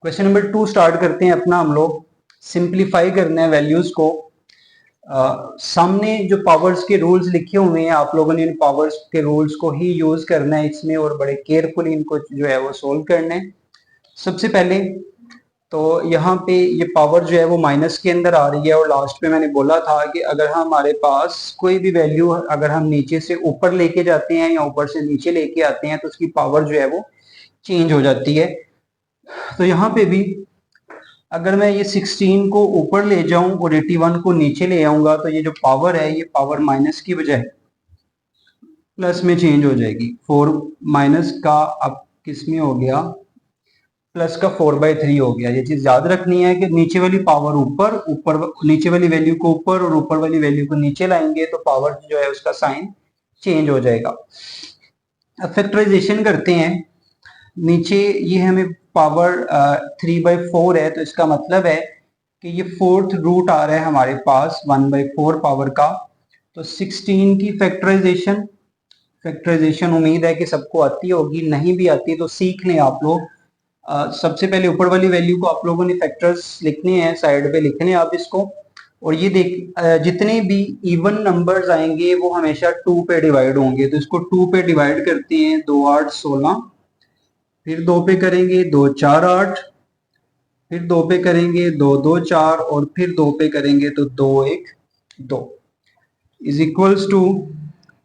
Question number 2 start करते हैं अपना। हम लोग सिंप्लीफाई करना है वैल्यूज को। सामने जो पावर्स के रूल्स लिखे हुए हैं, आप लोगों ने इन पावर्स के रूल्स को ही यूज करना है इसमें और बड़े केयरफुली इनको जो है वो सोल्व करना है। सबसे पहले तो यहाँ पे ये पावर जो है वो माइनस के अंदर आ रही है और लास्ट पे मैंने बोला था कि अगर हमारे पास कोई भी वैल्यू अगर हम नीचे से ऊपर लेके जाते हैं या ऊपर से नीचे लेके आते हैं तो उसकी पावर जो है वो चेंज हो जाती है। तो यहाँ पे भी अगर मैं ये 16 को ऊपर ले जाऊं और 81 को नीचे ले आऊंगा तो ये जो पावर है ये पावर माइनस की बजाय प्लस में चेंज हो जाएगी। 4 माइनस का अब किस में हो गया, प्लस का 4/3 हो गया। ये चीज याद रखनी है कि नीचे वाली पावर ऊपर, ऊपर नीचे वाली वैल्यू को ऊपर और ऊपर वाली वैल्यू को नीचे लाएंगे तो पावर जो है उसका साइन चेंज हो जाएगा। अब फैक्टराइजेशन करते हैं। नीचे ये हमें पावर 3/4 है तो इसका मतलब है कि ये फोर्थ रूट आ रहा है हमारे पास 1/4 पावर का। तो 16 की फैक्टराइजेशन फैक्टराइजेशन उम्मीद है कि सबको आती होगी, नहीं भी आती तो सीख लें आप लोग। सबसे पहले ऊपर वाली वैल्यू को आप लोगों ने फैक्टर्स लिखने हैं, साइड पे लिखने हैं आप इसको। और ये देख जितने भी इवन नंबर्स आएंगे वो हमेशा 2 पे डिवाइड होंगे, तो इसको 2 पे डिवाइड करते हैं। 2 8 16, फिर 2 पे करेंगे 2 4 8, फिर 2 पे करेंगे 2 2 4 और फिर 2 पे करेंगे तो 2 1 2 इज इक्वल्स टू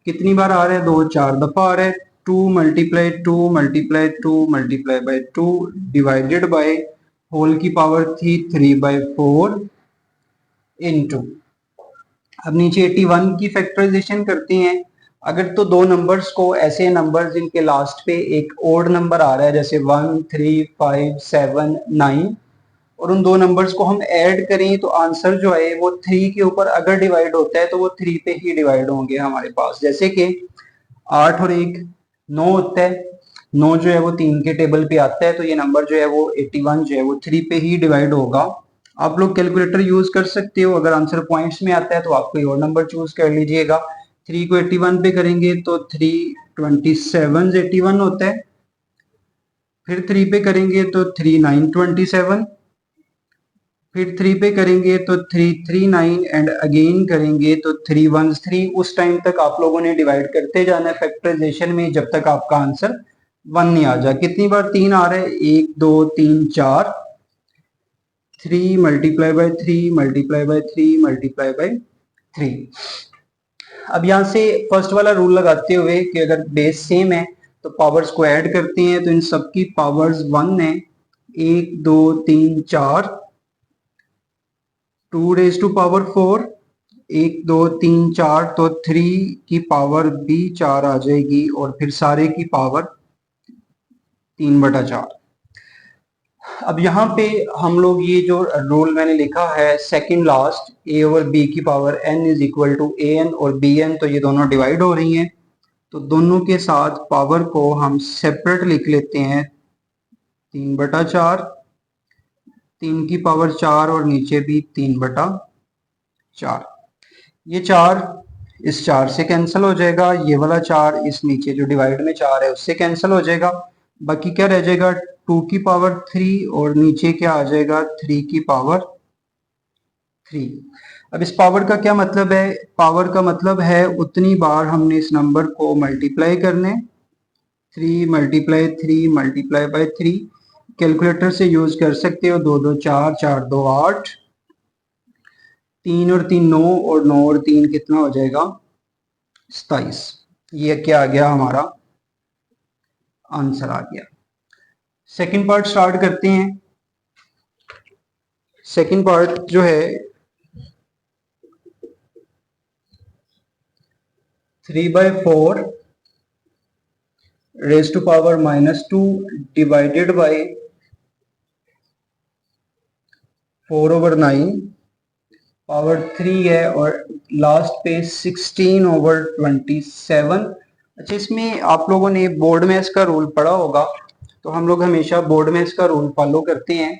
कितनी बार आ रहा है, 2 4 दफा आ रहा है। 2 multiply 2 multiply 2 multiply by 2 divided by whole की पावर थी 3/4 इनटू। अब नीचे 81 की फैक्टराइजेशन करते हैं। अगर तो दो नंबर्स को, ऐसे नंबर्स जिनके लास्ट पे एक ओड नंबर आ रहा है जैसे 1 3 5 7 9, और उन दो नंबर्स को हम ऐड करें तो आंसर जो है वो 3 के ऊपर अगर डिवाइड होता है तो वो 3 पे ही डिवाइड होंगे हमारे पास। जैसे कि 8 और 1 9 होता है, 9 जो है वो 3 के टेबल पे आता है तो ये नंबर जो है वो 81 जो है वो 3 पे ही डिवाइड होगा। आप लोग कैलकुलेटर यूज कर सकते हो, अगर आंसर पॉइंट्स में आता है तो आप कोई और नंबर चूज कर लीजिएगा। 3 को 81 पे करेंगे तो 3 27 81 होता है, फिर 3 पे करेंगे तो 3 9 27, फिर 3 पे करेंगे तो 3 3 9 एंड अगेन करेंगे तो 3 1 3। उस टाइम तक आप लोगों ने डिवाइड करते जाना है फैक्टराइजेशन में जब तक आपका आंसर 1 नहीं आ जाए। कितनी बार 3 आ रहा है, 1 2 3 4, 3 multiply by 3 multiply by 3 multiply by 3। अब यहां से फर्स्ट वाला रूल लगाते हुए कि अगर बेस सेम है तो पावर्स को ऐड करते हैं तो इन सबकी पावर्स 1 है। 1 2 3 4, 2 रेज टू पावर 4, 1 2 3 4 तो 3 की पावर भी 4 आ जाएगी और फिर सारे की पावर 3/4। अब यहाँ पे हम लोग ये जो रूल मैंने लिखा है second last, a over b की power n is equal to an और bn, तो ये दोनों डिवाइड हो रही हैं तो दोनों के साथ पावर को हम सेपरेट लिख लेते हैं। 3/4, 3 की पावर 4 और नीचे भी 3/4। ये 4 इस 4 से कैंसिल हो जाएगा, ये वाला 4 इस नीचे जो डिवाइड में 4 है उससे कैंसिल हो जाएगा। बाकी क्या रह जाएगा, 2 की पावर 3 और नीचे क्या आ जाएगा, 3 की पावर 3। अब इस पावर का क्या मतलब है, पावर का मतलब है उतनी बार हमने इस नंबर को मल्टीप्लाई करने। 3 मल्टीप्लाई 3 मल्टीप्लाई बाय 3, कैलकुलेटर से यूज कर सकते हो। 2 2 4 4 2 8, 3 और 3 9 और 9 और 3 कितना हो जाएगा, 27। ये क्या आ गया, हमारा आंसर आ गया। सेकंड पार्ट स्टार्ट करते हैं। सेकंड पार्ट जो है 3/4 raise to power -2 divided by 4/9 power 3 है और लास्ट पे 16/27। अच्छा, इसमें आप लोगों ने बोर्ड मैथ्स का रूल पढ़ा होगा, तो हम लोग हमेशा बोर्ड मैथ्स का रूल फॉलो करते हैं।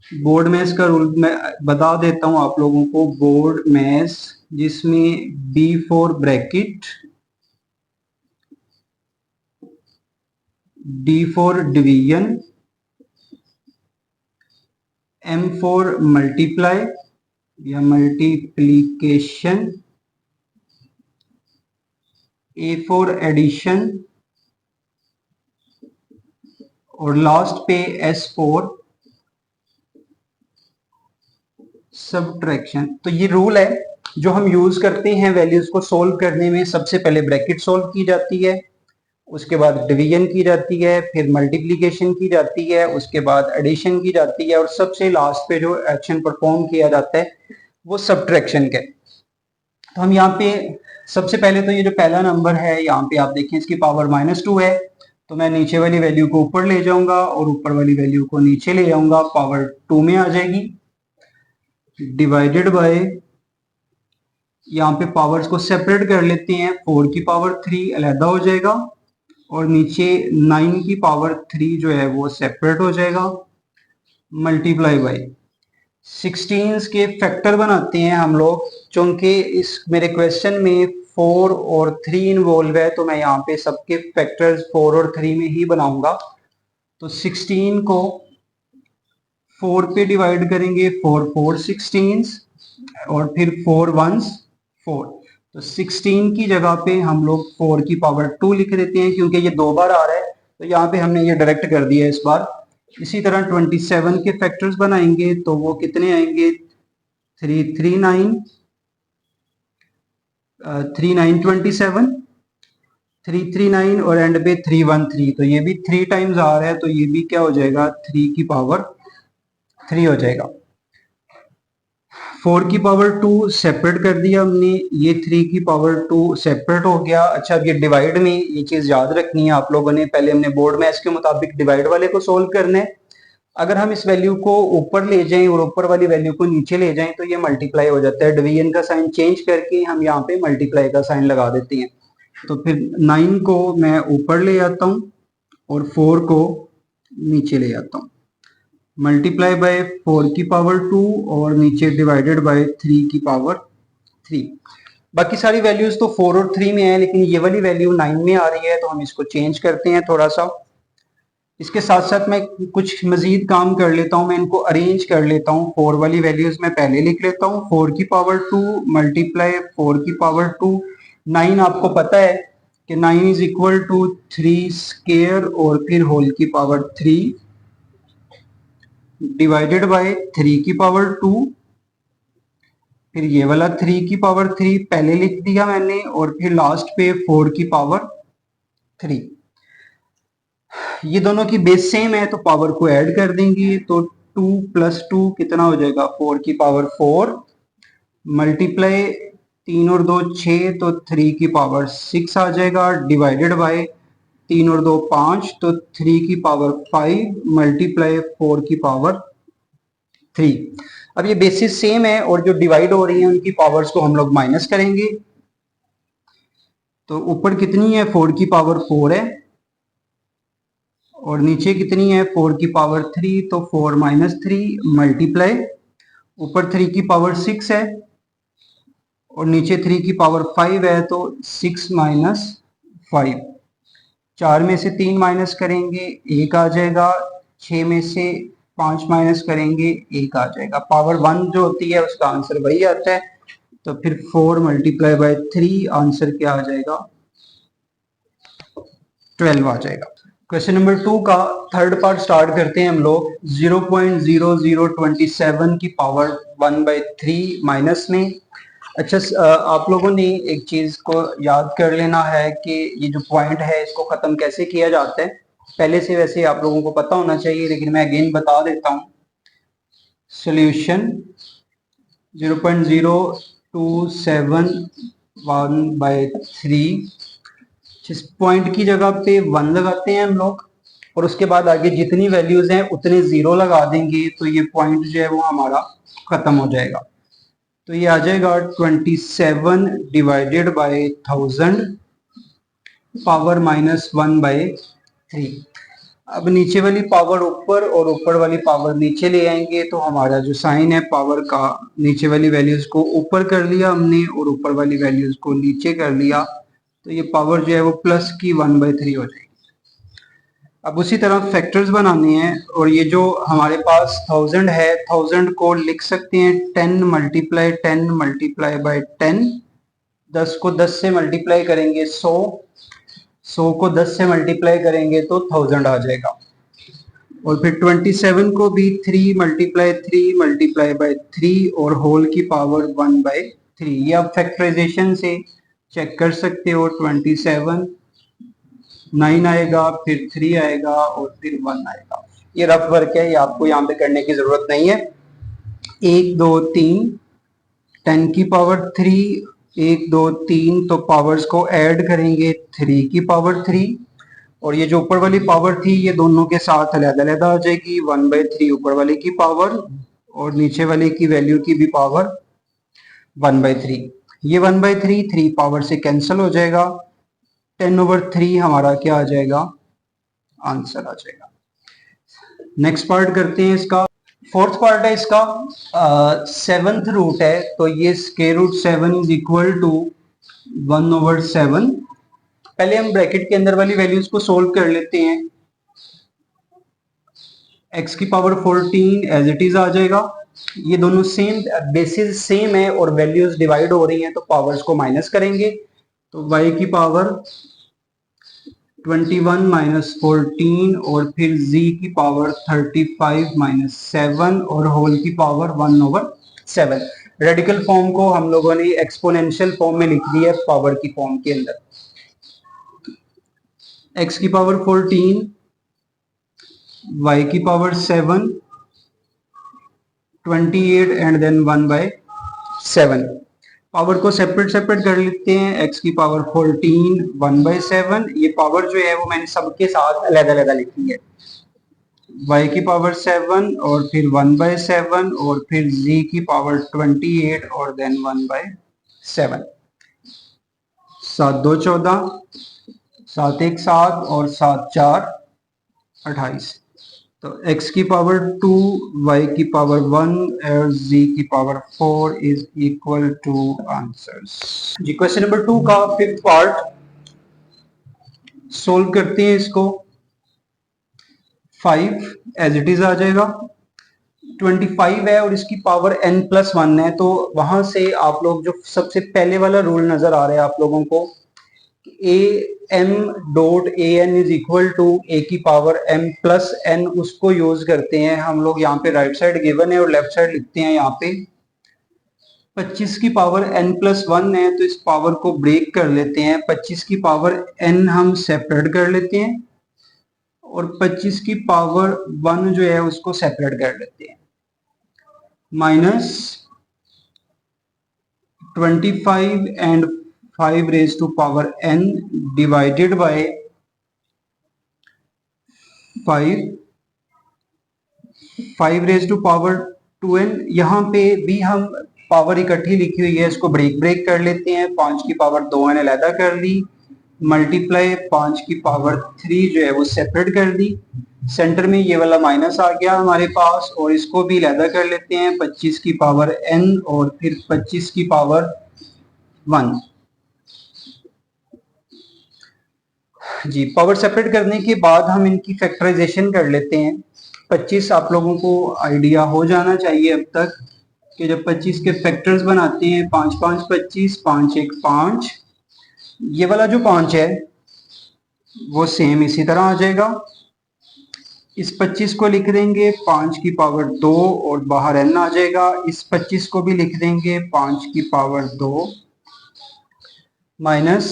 बोर्ड मैथ्स का रूल मैं बता देता हूं आप लोगों को। बोर्ड मैथ्स जिसमें B for bracket, D for division, M for multiply या मल्टीप्लीकेशन, A फॉर एडिशन और लास्ट पे S फॉर सब्ट्रैक्शन। तो ये रूल है जो हम यूज करते हैं वैल्यूज को सोल्व करने में। सबसे पहले ब्रैकेट सोल्व की जाती है, उसके बाद डिवीजन की जाती है, फिर मल्टीप्लिकेशन की जाती है, उसके बाद एडिशन की जाती है और सबसे लास्ट पे जो एक्शन परफॉर्म किया जाता है वो सब्ट्रैक्शन का। तो हम यहाँ पे सबसे पहले तो ये जो पहला नंबर है यहाँ पे आप देखें इसकी पावर -2 है, तो मैं नीचे वाली वैल्यू को ऊपर ले जाऊंगा और ऊपर वाली वैल्यू को नीचे ले जाऊंगा, पावर 2 में आ जाएगी। डिवाइडेड बाय, यहाँ पे पावर्स को सेपरेट कर लेते हैं, 4 की पावर 3 अलहदा हो जाएगा और नीचे 9 की पावर 3 जो है वो सेपरेट हो जाएगा। मल्टीप्लाई बाय 16 के फैक्टर बनाते हैं हम लोग, चूंकि इस मेरे क्वेश्चन में 4 और 3 इन्वॉल्व है तो मैं यहाँ पे सबके फैक्टर्स 4 और 3 में ही बनाऊंगा। तो 16 को 4 पे डिवाइड करेंगे, 4 4 16 और फिर 4 1 4। तो 16 की जगह पे हम लोग 4 की पावर 2 लिख देते हैं, क्योंकि ये 2 बार आ रहा है तो यहाँ पे हमने ये डायरेक्ट कर दिया इस बार। इसी तरह 27 के फैक्टर्स बनाएंगे तो वो कितने आएंगे, 3 3 9 3 9 27, 3 3 9 और एंड पे 3 1 3। तो ये भी 3 टाइम्स आ रहा है तो ये भी क्या हो जाएगा, 3 की पावर 3 हो जाएगा। 4 की पावर 2 सेपरेट कर दिया हमने, ये 3 की पावर 2 सेपरेट हो गया। अच्छा, अब ये डिवाइड में ये चीज याद रखनी है आप लोगों ने, पहले हमने बोर्ड मैथ्स के मुताबिक डिवाइड वाले को सोल्व करना है। अगर हम इस वैल्यू को ऊपर ले जाएं और ऊपर वाली वैल्यू को नीचे ले जाएं तो ये मल्टीप्लाई हो जाता है। डिवीजन का साइन चेंज करके हम यहाँ पे मल्टीप्लाई का साइन लगा देते हैं। तो फिर 9 को मैं ऊपर ले आता हूँ और 4 को नीचे ले आता हूँ। मल्टीप्लाई बाय 4 की पावर 2 और नीचे डिवाइडेड बाय 3 की पावर 3। बाकी सारी वैल्यूज तो 4 और 3 में है, लेकिन ये वाली वैल्यू 9 में आ रही है तो हम इसको चेंज करते हैं थोड़ा सा। इसके साथ साथ मैं कुछ मजीद काम कर लेता हूँ, मैं इनको अरेंज कर लेता हूँ। 4 वाली वैल्यूज मैं पहले लिख लेता हूँ, 4 की पावर 2 मल्टीप्लाई 4 की पावर 2। 9 आपको पता है कि 9 इज इक्वल टू 3 स्क्वायर और फिर होल की पावर 3 डिवाइडेड बाय 3 की पावर 2। फिर ये वाला 3 की पावर 3 पहले लिख दिया मैंने और फिर लास्ट पे 4 की पावर 3। ये दोनों की बेस सेम है तो पावर को ऐड कर देंगे, तो 2 + 2 कितना हो जाएगा, 4 की पावर 4 मल्टीप्लाई 3 और 2 6 तो 3 की पावर 6 आ जाएगा, डिवाइडेड बाय 3 और 2 5 तो 3 की पावर 5 मल्टीप्लाई 4 की पावर 3। अब ये बेसिस सेम है और जो डिवाइड हो रही है उनकी पावर्स को हम लोग माइनस करेंगे। तो ऊपर कितनी है, 4 की पावर 4 है और नीचे कितनी है, 4 की पावर 3, तो 4 - 3 मल्टीप्लाई ऊपर 3 की पावर 6 है और नीचे 3 की पावर 5 है, तो 6 - 5। 4 में से 3 माइनस करेंगे 1 आ जाएगा, 6 में से 5 माइनस करेंगे 1 आ जाएगा। पावर 1 जो होती है उसका आंसर वही आता है। तो फिर 4 मल्टीप्लाई बाय 3 आंसर क्या आ जाएगा, 12 आ जाएगा। क्वेश्चन नंबर 2 का थर्ड पार्ट स्टार्ट करते हैं हम लोग। 0.0027 की पावर 1/3 माइनस में। अच्छा, आप लोगों ने एक चीज को याद कर लेना है कि ये जो पॉइंट है इसको खत्म कैसे किया जाता है। पहले से वैसे आप लोगों को पता होना चाहिए, लेकिन मैं अगेन बता देता हूँ। सॉल्यूशन 0.0271/3, जिस पॉइंट की जगह पे 1 लगाते हैं हम लोग और उसके बाद आगे जितनी वैल्यूज हैं उतने 0 लगा देंगे, तो ये पॉइंट जो है वो हमारा खत्म हो जाएगा। तो ये आ जाएगा 27 डिवाइडेड बाय 1000 पावर -1/3। अब नीचे वाली पावर ऊपर और ऊपर वाली पावर नीचे ले आएंगे तो हमारा जो साइन है पावर का, नीचे वाली वैल्यूज को ऊपर कर लिया हमने और ऊपर वाली वैल्यूज को नीचे कर लिया, तो ये पावर जो है वो प्लस की 1/3 हो जाएगी। अब उसी तरह फैक्टर्स बनाने हैं और ये जो हमारे पास 1000 है, 1000 को लिख सकते हैं 10 मल्टीप्लाई 10 मल्टीप्लाई बाय 10। 10 को 10 से मल्टीप्लाई करेंगे 100, 100 को 10 से मल्टीप्लाई करेंगे तो 1000 आ जाएगा। और फिर 27 को भी 3 मल्टीप्लाई 3 मल्टीप्लाई बाय 3 और होल की पावर 1 बाय 3। ये आप फैक्टराइजेशन से चेक कर सकते हो। 27 9 आएगा, फिर 3 आएगा और फिर 1 आएगा। ये रफ वर्क है, ये आपको यहाँ पे करने की जरूरत नहीं है। 1 2 3 10 की पावर 3, 1 2 3 तो पावर्स को ऐड करेंगे 3 की पावर 3 और ये जो ऊपर वाली पावर थी ये दोनों के साथ अलग-अलग आ जाएगी। 1/3 ऊपर वाले की पावर और नीचे वाले की वैल्यू की भी पावर 1/3। ये 1/3 3 पावर से कैंसिल हो जाएगा। 10/3 हमारा क्या आ जाएगा, आंसर आ जाएगा। नेक्स्ट पार्ट करते हैं इसका। फोर्थ पार्ट है इसका, 7th रूट है तो ये square root 7 is equal to 1/7। पहले हम ब्रैकेट के अंदर वाली वैल्यूज को सोल्व कर लेते हैं। x की पावर 14 एज इट इज आ जाएगा। ये दोनों सेम बेसिस सेम है और वैल्यूज डिवाइड हो रही हैं तो पावर्स को माइनस करेंगे तो y की पावर 21 माइनस 14 और फिर z की पावर 35 माइनस 7 और होल की पावर 1/7। रेडिकल फॉर्म को हम लोगों ने एक्सपोनेंशियल फॉर्म में लिख दिया है पावर की फॉर्म के अंदर। x की पावर 14, y की पावर 7, 28 एंड देन 1/7। पावर को सेपरेट सेपरेट कर लेते हैं। x की पावर 14 1/7, ये पावर जो है वो मैंने सबके साथ अलग अलग लिखी है। y की पावर 7 और फिर 1/7 और फिर z की पावर 28 और देन 1/7। 7 2 14, 7 1 7 और 7 4 28। तो x की पावर 2, y की पावर 1 और z की power 4 is equal to answers. जी क्वेश्चन नंबर 2 का 5th पार्ट सोल्व करते हैं इसको। 5 एज इट इज आ जाएगा। 25 है और इसकी पावर n+1 है तो वहां से आप लोग जो सबसे पहले वाला रूल नजर आ रहा है आप लोगों को, am.an is equal to a की पावर m+n, उसको यूज करते हैं हम लोग। यहाँ पे राइट साइड गिवन है और लेफ्ट साइड लिखते हैं। यहाँ पे 25 की पावर n+1 है तो इस पावर को ब्रेक कर लेते हैं। 25 की पावर n हम सेपरेट कर लेते हैं और 25 की पावर 1 जो है उसको सेपरेट कर लेते हैं। Minus 25 and 5 raise to power n divided by 5 raise to power 2n। यहाँ पे भी हम पावर इकट्ठी लिखी हुई है, इसको ब्रेक कर लेते हैं। 5 की पावर 2n अलहदा कर ली, मल्टीप्लाई 5 की पावर 3 जो है वो सेपरेट कर दी। सेंटर में ये वाला माइनस आ गया हमारे पास और इसको भी अलहदा कर लेते हैं। 25 की पावर n और फिर 25 की पावर 1। जी पावर सेपरेट करने के बाद हम इनकी फैक्टराइजेशन कर लेते हैं। 25 आप लोगों को आइडिया हो जाना चाहिए अब तक कि जब 25 के फैक्टर्स बनाते हैं 5 5 25, 5 1 5, ये वाला जो 5 है वो सेम इसी तरह आ जाएगा। इस 25 को लिख देंगे 5 की पावर 2 और बाहर n आ जाएगा। इस 25 को भी लिख देंगे 5 की पावर 2 माइनस,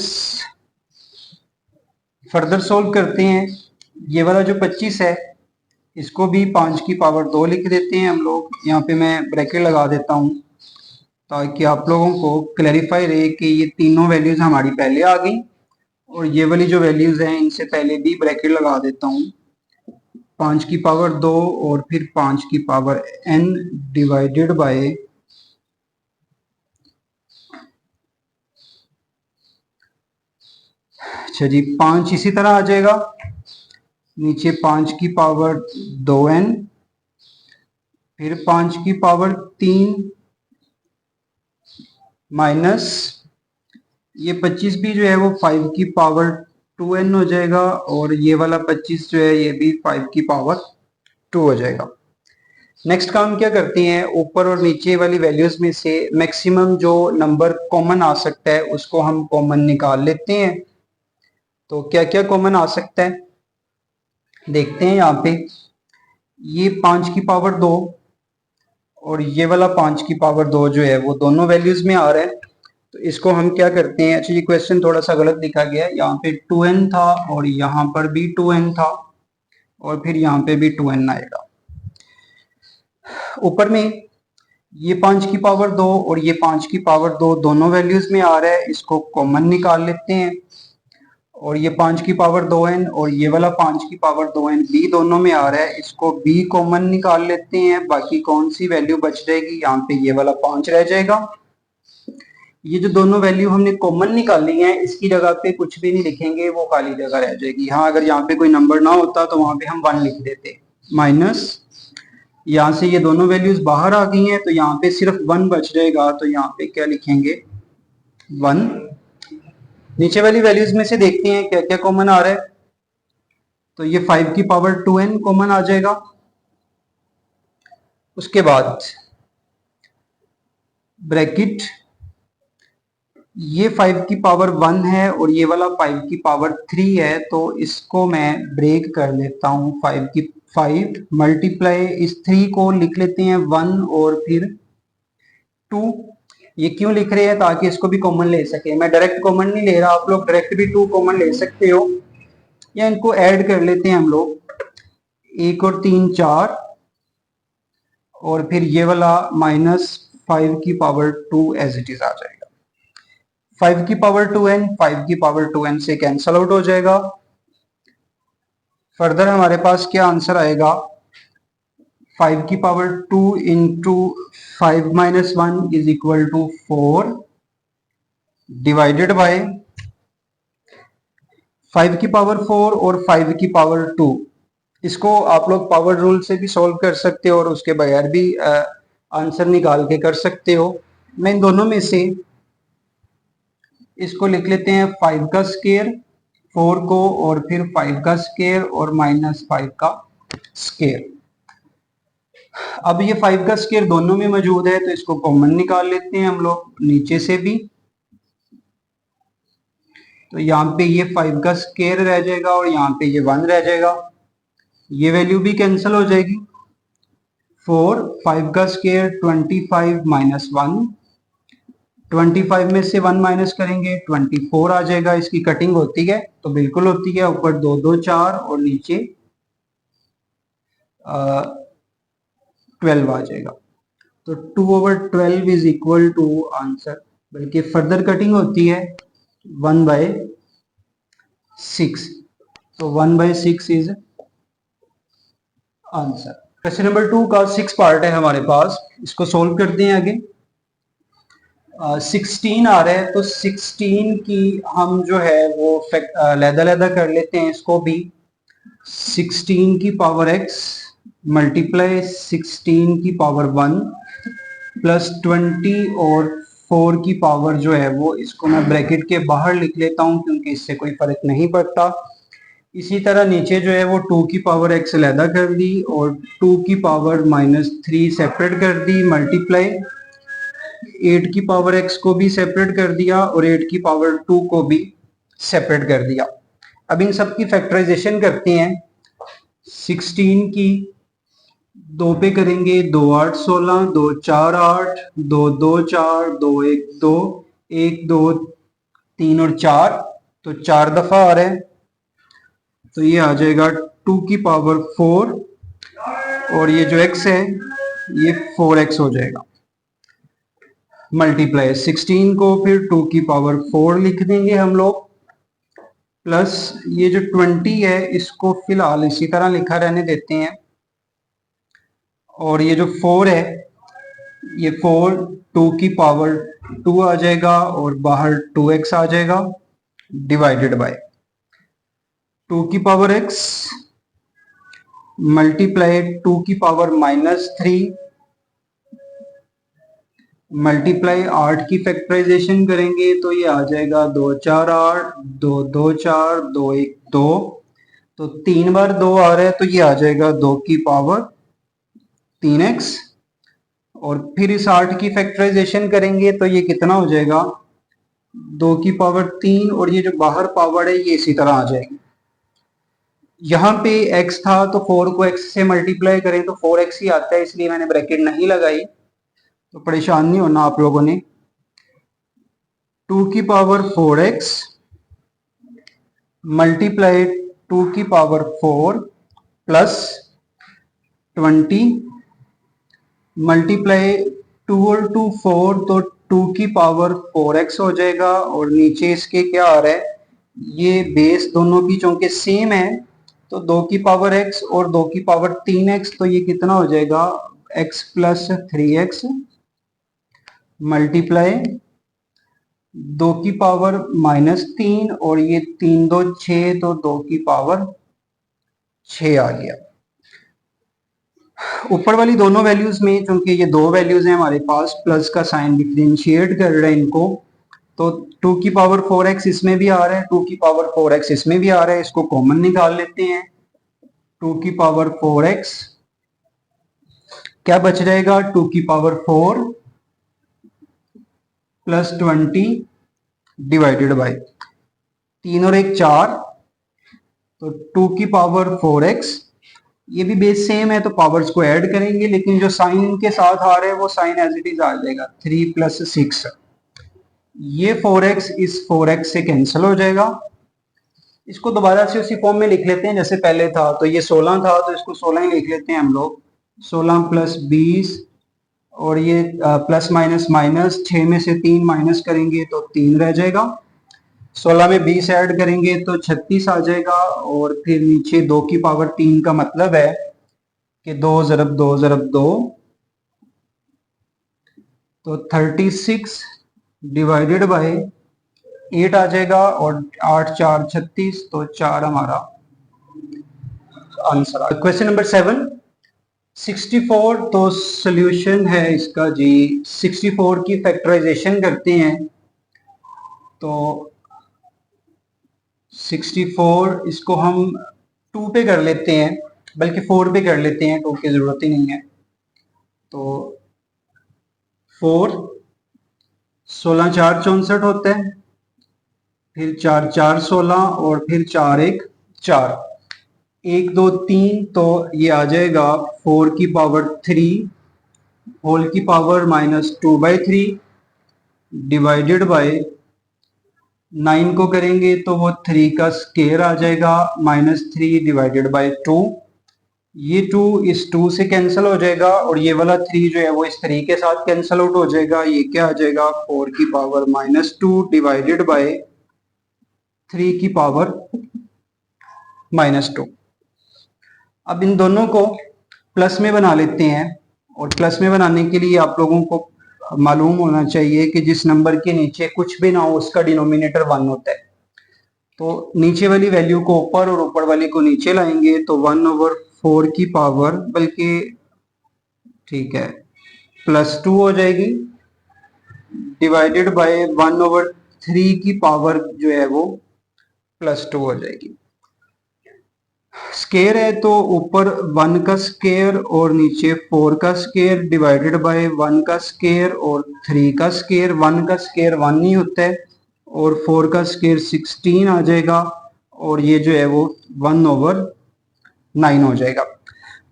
फर्दर सोल्व करते हैं। ये वाला जो 25 है इसको भी 5 की पावर 2 लिख देते हैं हम लोग। यहाँ पे मैं ब्रैकेट लगा देता हूँ ताकि आप लोगों को क्लैरिफाई रहे कि ये तीनों वैल्यूज हमारी पहले आ गई और ये वाली जो वैल्यूज हैं इनसे पहले भी ब्रैकेट लगा देता हूँ। 5 की पावर 2 और फिर 5 की पावर n डिवाइडेड बाय अच्छा जी 5 इसी तरह आ जाएगा। नीचे 5 की पावर 2n, फिर 5 की पावर 3 माइनस ये 25 भी जो है वो 5 की पावर 2n हो जाएगा और ये वाला 25 जो है ये भी 5 की पावर 2 हो जाएगा। नेक्स्ट काम क्या करते हैं, ऊपर और नीचे वाली वैल्यूज में से मैक्सिमम जो नंबर कॉमन आ सकता है उसको हम कॉमन निकाल लेते हैं। तो क्या क्या कॉमन आ सकता है देखते हैं। यहाँ पे ये 5 की पावर 2 और ये वाला 5 की पावर 2 जो है वो दोनों वैल्यूज में आ रहा है। तो इसको हम क्या करते हैं, अच्छा ये क्वेश्चन थोड़ा सा गलत लिखा गया है, यहाँ पे 2n था और यहाँ पर भी 2n था और फिर यहाँ पे भी 2n आएगा। ऊपर में ये 5 की पावर 2 और ये 5 की पावर 2 दोनों वैल्यूज में आ रहा है, इसको कॉमन निकाल लेते हैं। और ये 5 की पावर 2n और ये वाला 5 की पावर 2n b दोनों में आ रहा है, इसको b कॉमन निकाल लेते हैं। बाकी कौन सी वैल्यू बच जाएगी, यहाँ पे ये वाला 5 रह जाएगा। ये जो दोनों वैल्यू हमने कॉमन निकाली है इसकी जगह पे कुछ भी नहीं लिखेंगे, वो खाली जगह रह जाएगी। हाँ अगर यहाँ पे कोई नंबर ना होता तो वहां पे हम 1 लिख देते। माइनस यहाँ से ये दोनों वैल्यूज बाहर आ गई हैं तो यहाँ पे सिर्फ 1 बच जाएगा, तो यहाँ पे क्या लिखेंगे 1। नीचे वाली वैल्यूज में से देखते हैं क्या क्या कॉमन आ रहा है। तो ये 5 की पावर 2n कॉमन आ जाएगा। उसके बाद ब्रैकेट, ये 5 की पावर 1 है और ये वाला 5 की पावर 3 है, तो इसको मैं ब्रेक कर लेता हूं। 5 मल्टीप्लाई इस 3 को लिख लेते हैं 1 और फिर 2। ये क्यों लिख रहे हैं, ताकि इसको भी कॉमन ले सके। मैं डायरेक्ट कॉमन नहीं ले रहा, आप लोग डायरेक्ट भी 2 कॉमन ले सकते हो, या इनको ऐड कर लेते हैं हम लोग। 1 और 3 4 और फिर ये वाला -5 की पावर 2 एज इट इज आ जाएगा। 5 की पावर 2n 5 की पावर 2n से कैंसल आउट हो जाएगा। फर्दर हमारे पास क्या आंसर आएगा, 5 की power 2 into 5 minus 1 is equal to 4 divided by 5 की पावर 4 और 5 की पावर 2। इसको आप लोग पावर रूल से भी सॉल्व कर सकते हो और उसके बगैर भी आंसर निकाल के कर सकते हो। मैं इन दोनों में से इसको लिख लेते हैं 5 का स्केयर 4 को और फिर 5 का स्केयर और -5 का स्केयर। अब ये 5 का स्केयर दोनों में मौजूद है तो इसको कॉमन निकाल लेते हैं हम लोग नीचे से भी। तो यहाँ पे ये 5 का स्केयर रह जाएगा और यहाँ पे ये 1 रह जाएगा, ये वैल्यू भी कैंसिल हो जाएगी। 4 5 का स्केयर 25 माइनस 1, 25 में से 1 माइनस करेंगे 24 आ जाएगा। इसकी कटिंग होती है तो बिल्कुल होती है, ऊपर 2 2 4 और नीचे 12 आ जाएगा। तो 2/12 इज इक्वल टू आंसर, बल्कि फर्दर कटिंग होती है 1/6। तो 1/6 इज आंसर। क्वेश्चन नंबर 2 का 6 पार्ट है हमारे पास, इसको सोल्व करते हैं आगे। 16 आ रहा है तो 16 की हम जो है वो लैदा कर लेते हैं इसको भी। 16 की पावर x मल्टीप्लाई 16 की पावर 1 प्लस 20 और 4 की पावर जो है वो, इसको मैं ब्रैकेट के बाहर लिख लेता हूं क्योंकि इससे कोई फर्क नहीं पड़ता। इसी तरह नीचे जो है वो 2 की पावर x अलहदा कर दी और 2 की पावर -3 सेपरेट कर दी, मल्टीप्लाई 8 की पावर x को भी सेपरेट कर दिया और 8 की पावर 2 को भी सेपरेट कर दिया। अब इन सब की फैक्टराइजेशन करते हैं। 16 की 2 पे करेंगे 2 8 16, 2 4 8, 2 2 4, 2 1 2, 1 2 3 और 4, तो 4 दफा आ रहा है, तो ये आ जाएगा 2 की पावर 4 और ये जो x है ये 4x हो जाएगा। मल्टीप्लाई 16 को फिर 2 की पावर 4 लिख देंगे हम लोग, प्लस ये जो 20 है इसको फिलहाल इसी तरह लिखा रहने देते हैं, और ये जो 4 है ये 4 2 की पावर 2 आ जाएगा और बाहर 2x आ जाएगा, डिवाइडेड बाय 2 की पावर x मल्टीप्लाई 2 की पावर -3 मल्टीप्लाई 8 की फैक्टराइजेशन करेंगे तो ये आ जाएगा 2 4 8, 2 2 4, 2 1 2, तो 3 बार 2 आ रहा है तो ये आ जाएगा 2 की पावर 3x। और फिर इस 8 की फैक्टराइजेशन करेंगे तो ये कितना हो जाएगा 2 की पावर 3, और ये जो बाहर पावर है ये इसी तरह आ जाएगी। यहाँ पे x था तो 4 को x से मल्टीप्लाई करें तो 4x ही आता है, इसलिए मैंने ब्रैकेट नहीं लगाई, तो परेशान नहीं होना आप लोगों ने। 2 की पावर 4x मल्टीप्लाई 2 की पावर 4 प्लस 20 मल्टीप्लाई 2 और 2 4, तो 2 की पावर 4x हो जाएगा। और नीचे इसके क्या आ रहा है, ये बेस दोनों की चूंकि सेम है तो 2 की पावर x और 2 की पावर 3x, तो ये कितना हो जाएगा x प्लस 3x मल्टीप्लाई 2 की पावर -3, और ये 3 2 6, तो 2 की पावर 6 आ गया। ऊपर वाली दोनों वैल्यूज में चूंकि ये दो वैल्यूज हैं हमारे पास, प्लस का साइन डिफरेंशिएट कर रहे हैं इनको, तो 2 की पावर 4x इसमें भी आ रहा है, 2 की पावर 4x इसमें भी आ रहा है, इसको कॉमन निकाल लेते हैं। 2 की पावर 4x क्या बच जाएगा, 2 की पावर 4 प्लस 20 डिवाइडेड बाय 3 और 1 4, तो 2 की पावर 4x, ये भी बेस सेम है तो पावर्स को ऐड करेंगे, लेकिन जो साइन के साथ आ रहा है वो साइन एज इट इज आ जाएगा 3 प्लस 6, ये 4x इस 4x से कैंसिल हो जाएगा। इसको दोबारा से उसी फॉर्म में लिख लेते हैं जैसे पहले था, तो ये 16 था तो इसको 16 ही लिख लेते हैं हम लोग, 16 प्लस 20, और ये प्लस माइनस माइनस, 6 में से 3 माइनस करेंगे तो 3 रह जाएगा, 16 में 20 ऐड करेंगे तो 36 आ जाएगा, और फिर नीचे 2 की पावर 3 का मतलब है कि 2 ज़रब 2 ज़रब 2, तो 36 डिवाइडेड बाय 8 आ जाएगा, और 8 4 36, तो 4 हमारा आंसर। क्वेश्चन नंबर 7 64, तो सॉल्यूशन है इसका जी 64 की फैक्टराइजेशन करते हैं तो 64 इसको हम 2 पे कर लेते हैं, बल्कि 4 पे कर लेते हैं, 2 की जरूरत ही नहीं है। तो 4 16 4 64 होता है, फिर 4 4 16, और फिर 4 1 4, 1 2 3, तो ये आ जाएगा 4 की पावर 3 होल की पावर -2/3 डिवाइडेड बाय 9 को करेंगे तो वो 3 का स्केयर आ जाएगा, -3 डिवाइडेड बाय 2, ये 2 इस 2 से कैंसिल हो जाएगा, और ये वाला 3 जो है वो इस 3 के साथ कैंसिल आउट हो जाएगा, ये क्या आ जाएगा 4 की पावर -2 डिवाइडेड बाय 3 की पावर -2। अब इन दोनों को प्लस में बना लेते हैं, और प्लस में बनाने के लिए आप लोगों को मालूम होना चाहिए कि जिस नंबर के नीचे कुछ भी ना हो उसका डिनोमिनेटर 1 होता है, तो नीचे वाली वैल्यू को ऊपर और ऊपर वाली को नीचे लाएंगे तो 1/4 की पावर, बल्कि ठीक है +2 हो जाएगी, डिवाइडेड बाय 1/3 की पावर जो है वो +2 हो जाएगी। स्केयर है तो ऊपर 1 का स्केयर और नीचे 4 का स्केयर डिवाइडेड बाय 1 का स्केयर और 3 का स्केयर, 1 का स्केयर 1 ही होता है, और 4 का स्केयर 16 आ जाएगा, और ये जो है वो 1/9 हो जाएगा।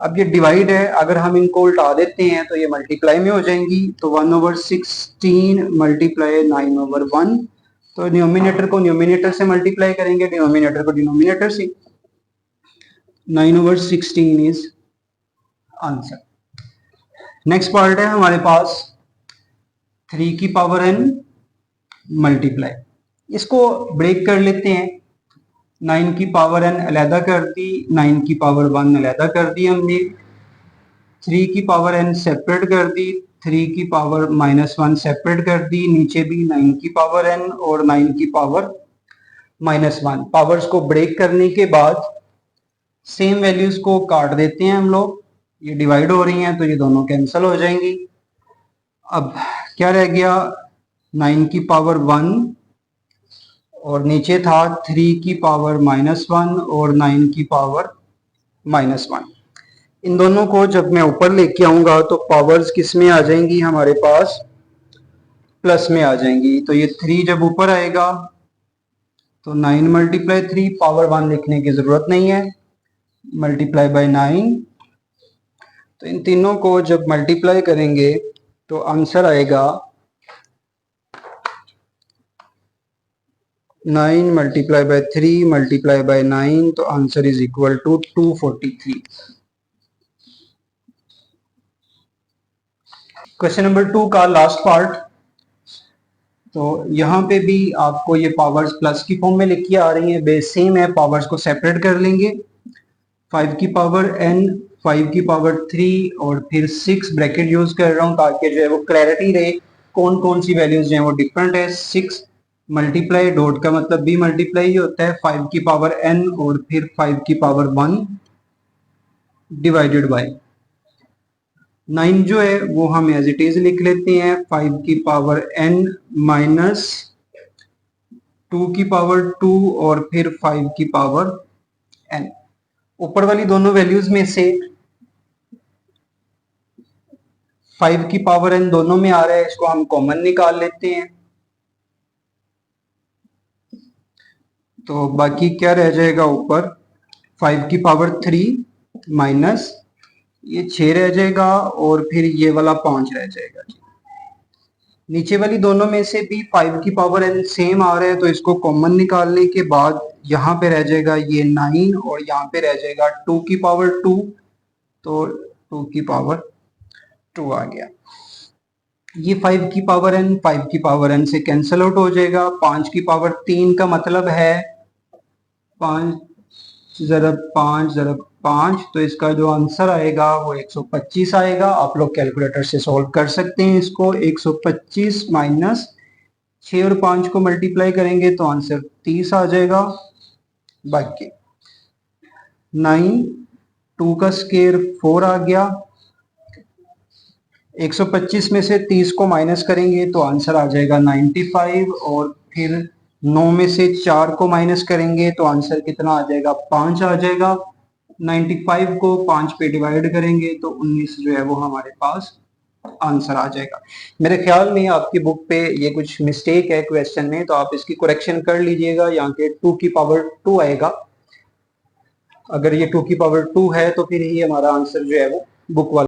अब ये डिवाइड है, अगर हम इनको उल्टा देते हैं तो ये मल्टीप्लाई में हो जाएंगी, तो 1/16 मल्टीप्लाई 9/1, तो न्यूमिनेटर को न्यूमिनेटर से मल्टीप्लाई करेंगे, डिनोमिनेटर को डिनोमिनेटर से, 9/16 इज आंसर। नेक्स्ट पार्ट है हमारे पास 3 की पावर n मल्टीप्लाई, इसको ब्रेक कर लेते हैं, 9 की पावर n अलहदा कर दी, 9 की पावर 1 अलहदा कर दी हमने, 3 की पावर n सेपरेट कर दी, 3 की पावर -1 सेपरेट कर दी, नीचे भी 9 की पावर n और 9 की पावर -1। पावर्स को ब्रेक करने के बाद सेम वैल्यूज को काट देते हैं हम लोग, ये डिवाइड हो रही हैं तो ये दोनों कैंसिल हो जाएंगी, अब क्या रह गया, 9 की पावर 1 और नीचे था 3 की पावर -1 और 9 की पावर -1। इन दोनों को जब मैं ऊपर लेके आऊंगा तो पावर्स किस में आ जाएंगी, हमारे पास प्लस में आ जाएंगी। तो ये 3 जब ऊपर आएगा तो 9 मल्टीप्लाई 3, पावर 1 लिखने की जरूरत नहीं है, मल्टीप्लाई बाय 9। तो इन तीनों को जब मल्टीप्लाई करेंगे तो आंसर आएगा 9 मल्टीप्लाई बाय 3 मल्टीप्लाई बाय 9, तो answer is equal to 243। Question number 2 का लास्ट पार्ट। तो यहाँ पे भी आपको ये पावर्स प्लस की फॉर्म में लिखी आ रही है, बेस सेम है, पावर्स को सेपरेट कर लेंगे। 5 की पावर n, 5 की पावर 3 और फिर 6 ब्रैकेट यूज कर रहा हूँ ताकि जो है वो क्लैरिटी रहे कौन कौन सी वैल्यूज जो है वो डिफरेंट है। 6 मल्टीप्लाई, डॉट का मतलब भी मल्टीप्लाई ही होता है, 5 की पावर n और फिर 5 की पावर 1 डिवाइडेड बाय 9 जो है वो हम एज इट इज लिख लेते हैं, 5 की पावर n माइनस 2 की पावर 2 और फिर 5 की पावर n। ऊपर वाली दोनों वैल्यूज में से 5 की पावर n दोनों में आ रहा है, इसको हम कॉमन निकाल लेते हैं। तो बाकी क्या रह जाएगा ऊपर, 5 की पावर 3 माइनस ये 6 रह जाएगा और फिर ये वाला 5 रह जाएगा। नीचे वाली दोनों में से भी 5 की पावर n सेम आ रहा है, तो इसको कॉमन निकालने के बाद यहाँ पे रह जाएगा ये 9 और यहाँ पे रह जाएगा 2 की पावर 2, तो 2 की पावर 2 आ गया। ये 5 की पावर n 5 की पावर n से कैंसिल आउट हो जाएगा। 5 की पावर 3 का मतलब है 5 ज़रब 5 ज़रब 5, तो इसका जो आंसर आएगा वो 125 आएगा। आप लोग कैलकुलेटर से सॉल्व कर सकते हैं इसको। 125 माइनस 6 और 5 को मल्टीप्लाई करेंगे तो आंसर 30 आ जाएगा। बाकी 9, 2 का स्केयर 4 आ गया। 125 में से 30 को माइनस करेंगे तो आंसर आ जाएगा 95 और फिर 9 में से 4 को माइनस करेंगे तो आंसर कितना आ जाएगा, 5 आ जाएगा। 95 को 5 पे डिवाइड करेंगे तो 19 जो है वो हमारे पास आंसर आ जाएगा। मेरे ख्याल में आपकी बुक पे ये कुछ मिस्टेक है क्वेश्चन में, तो आप इसकी करेक्शन कर लीजिएगा। यहाँ के 2 की पावर 2 आएगा। अगर ये 2 की पावर 2 है तो फिर ही हमारा आंसर जो है वो बुक वाला